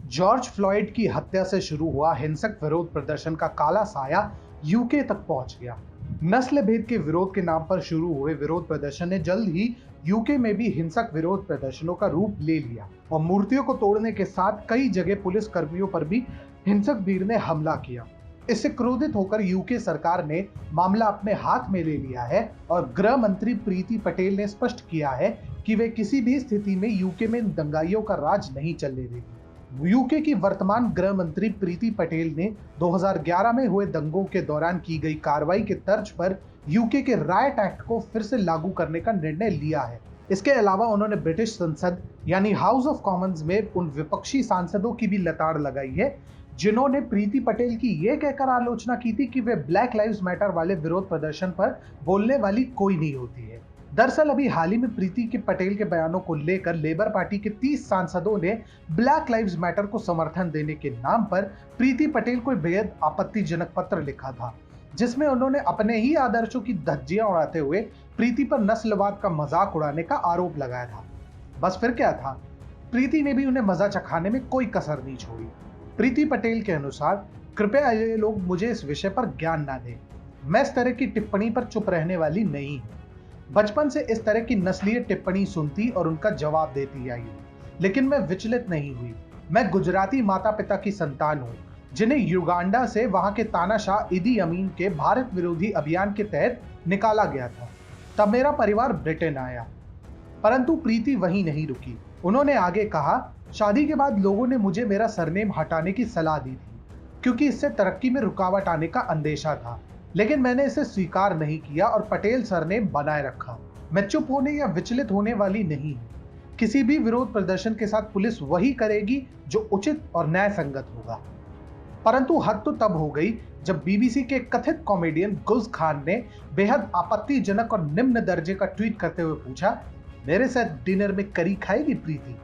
George Floyd की हत्या से शुरू हुआ हिंसक विरोध प्रदर्शन का काला साया यूके तक पहुंच गया। नस्ल भेद के विरोध के नाम पर शुरू हुए विरोध प्रदर्शन ने जल्द ही यूके में भी हिंसक विरोध प्रदर्शनों का रूप ले लिया और मूर्तियों को तोड़ने के साथ कई जगह पुलिस कर्मियों पर भी हिंसक भीड़ ने हमला किया। इससे क्रोधित होकर यूके सरकार ने मामला अपने हाथ में ले लिया है और गृह मंत्री प्रीति पटेल ने स्पष्ट किया है कि वे किसी भी स्थिति में यूके में दंगाइयों का राज नहीं चलने देगी। यूके की वर्तमान गृह मंत्री प्रीति पटेल ने 2011 में हुए दंगों के दौरान की गई कार्रवाई के तर्ज पर यूके के रायट एक्ट को फिर से लागू करने का निर्णय लिया है। इसके अलावा उन्होंने ब्रिटिश संसद यानी हाउस ऑफ कॉमन्स में उन विपक्षी सांसदों की भी लताड़ लगाई है जिन्होंने प्रीति पटेल की यह कहकर आलोचना की थी कि वे ब्लैक लाइव्स मैटर वाले विरोध प्रदर्शन पर बोलने वाली कोई नहीं होती है। दरअसल अभी हाल ही में प्रीति के पटेल के बयानों को लेकर लेबर पार्टी के 30 सांसदों ने ब्लैक लाइव्स मैटर को समर्थन देने के नाम पर प्रीति पटेल को बेहद आपत्तिजनक पत्र लिखा था, जिसमें उन्होंने अपने ही आदर्शों की धज्जियां उड़ाते हुए प्रीति पर नस्लवाद का मजाक उड़ाने का आरोप लगाया था। बस फिर क्या था, प्रीति ने भी उन्हें मजा चखाने में कोई कसर नहीं छोड़ी। प्रीति पटेल के अनुसार, कृपया ये लोग मुझे इस विषय पर ज्ञान ना दें, मैं इस तरह की टिप्पणी पर चुप रहने वाली नहीं हूँ। बचपन से इस तरह की नस्लीय टिप्पणी सुनती और उनका जवाब देती आई हूँ, लेकिन मैं विचलित नहीं हुई। मैं गुजराती माता पिता की संतान हूँ जिन्हें युगांडा से वहां के तानाशाह इदी अमीन के भारत विरोधी अभियान के तहत निकाला गया था। तब मेरा परिवार ब्रिटेन आया, परंतु प्रीति वहीं नहीं रुकी। उन्होंने आगे कहा, शादी के बाद लोगों ने मुझे मेरा सरनेम हटाने की सलाह दी थी क्योंकि इससे तरक्की में रुकावट आने का अंदेशा था, लेकिन मैंने इसे स्वीकार नहीं किया और पटेल सरनेम बनाए रखा। मैं चुप होने या विचलित होने वाली नहीं हूँ। किसी भी विरोध प्रदर्शन के साथ पुलिस वही करेगी जो उचित और न्याय संगत होगा। परंतु हद तो तब हो गई जब बीबीसी के कथित कॉमेडियन गुज खान ने बेहद आपत्तिजनक और निम्न दर्जे का ट्वीट करते हुए पूछा, मेरे साथ डिनर में करी खाएगी प्रीति?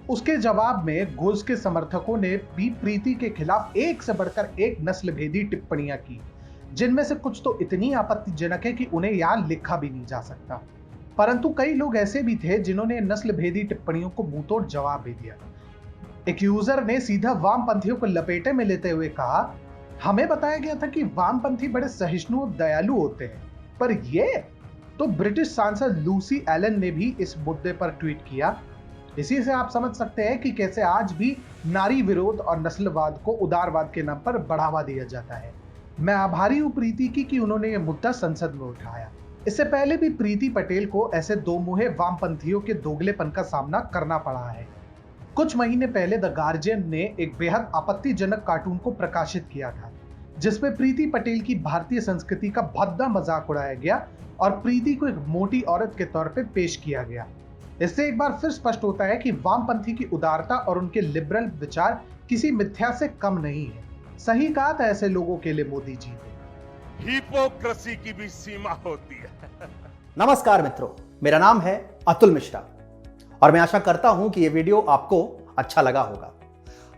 उसके जवाब में गुज के समर्थकों ने भी प्रीति के खिलाफ एक से बढ़कर एक नस्ल भेदी टिप्पणियां की, जिनमें से कुछ तो इतनी आपत्तिजनक है कि उन्हें यहां लिखा भी नहीं जा सकता। परंतु कई लोग ऐसे भी थे जिन्होंने नस्ल भेदी टिप्पणियों को मुंहतोड़ जवाब भी दिया। एक यूजर ने सीधा वामपंथियों को लपेटे में लेते हुए कहा, हमें बताया गया था कि वामपंथी बड़े सहिष्णु और दयालु होते हैं, पर ये तो ब्रिटिश सांसद लूसी एलन ने भी इस मुद्दे पर ट्वीट किया। इसी से आप समझ सकते हैं कि कैसे आज भी नारी विरोध और नस्लवाद को उदारवाद के नाम पर बढ़ावा दिया जाता है। मैं आभारी हूं प्रीति की कि उन्होंने यह मुद्दा संसद में उठाया। इससे पहले भी प्रीति पटेल को ऐसे दो मुहे वामपंथियों के दोगलेपन का सामना करना पड़ा है। कुछ महीने पहले द गार्जियन ने एक बेहद आपत्तिजनक कार्टून को प्रकाशित किया था, जिसमें प्रीति पटेल की भारतीय संस्कृति का भद्दा मजाक उड़ाया गया और प्रीति को एक मोटी औरत के तौर पर पेश किया गया। इससे एक बार फिर स्पष्ट होता है कि वामपंथी की उदारता और उनके लिबरल विचार किसी मिथ्या से कम नहीं है। सही कहा था ऐसे लोगों के लिए मोदी जी ने। हिपोक्रेसी की भी सीमा होती है। नमस्कार मित्रों, मेरा नाम है अतुल मिश्रा और मैं आशा करता हूं कि यह वीडियो आपको अच्छा लगा होगा।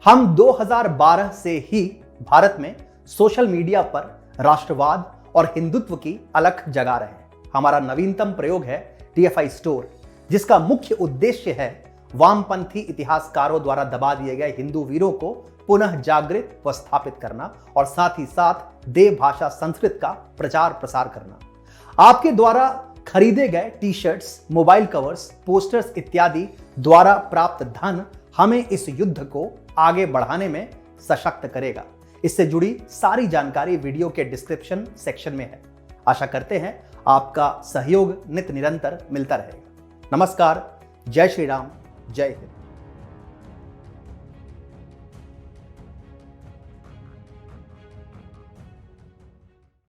हम 2012 से ही भारत में सोशल मीडिया पर राष्ट्रवाद और हिंदुत्व की अलख जगा रहे हैं। हमारा नवीनतम प्रयोग है TFI स्टोर, जिसका मुख्य उद्देश्य है वामपंथी इतिहासकारों द्वारा दबा दिए गए हिंदू वीरों को पुनः जागृत व स्थापित करना और साथ ही साथ देव भाषा संस्कृत का प्रचार प्रसार करना। आपके द्वारा खरीदे गए टी-शर्ट्स, मोबाइल कवर्स, पोस्टर्स इत्यादि द्वारा प्राप्त धन हमें इस युद्ध को आगे बढ़ाने में सशक्त करेगा। इससे जुड़ी सारी जानकारी वीडियो के डिस्क्रिप्शन सेक्शन में है। आशा करते हैं आपका सहयोग नित निरंतर मिलता रहेगा। नमस्कार, जय श्री राम, जय हिंद।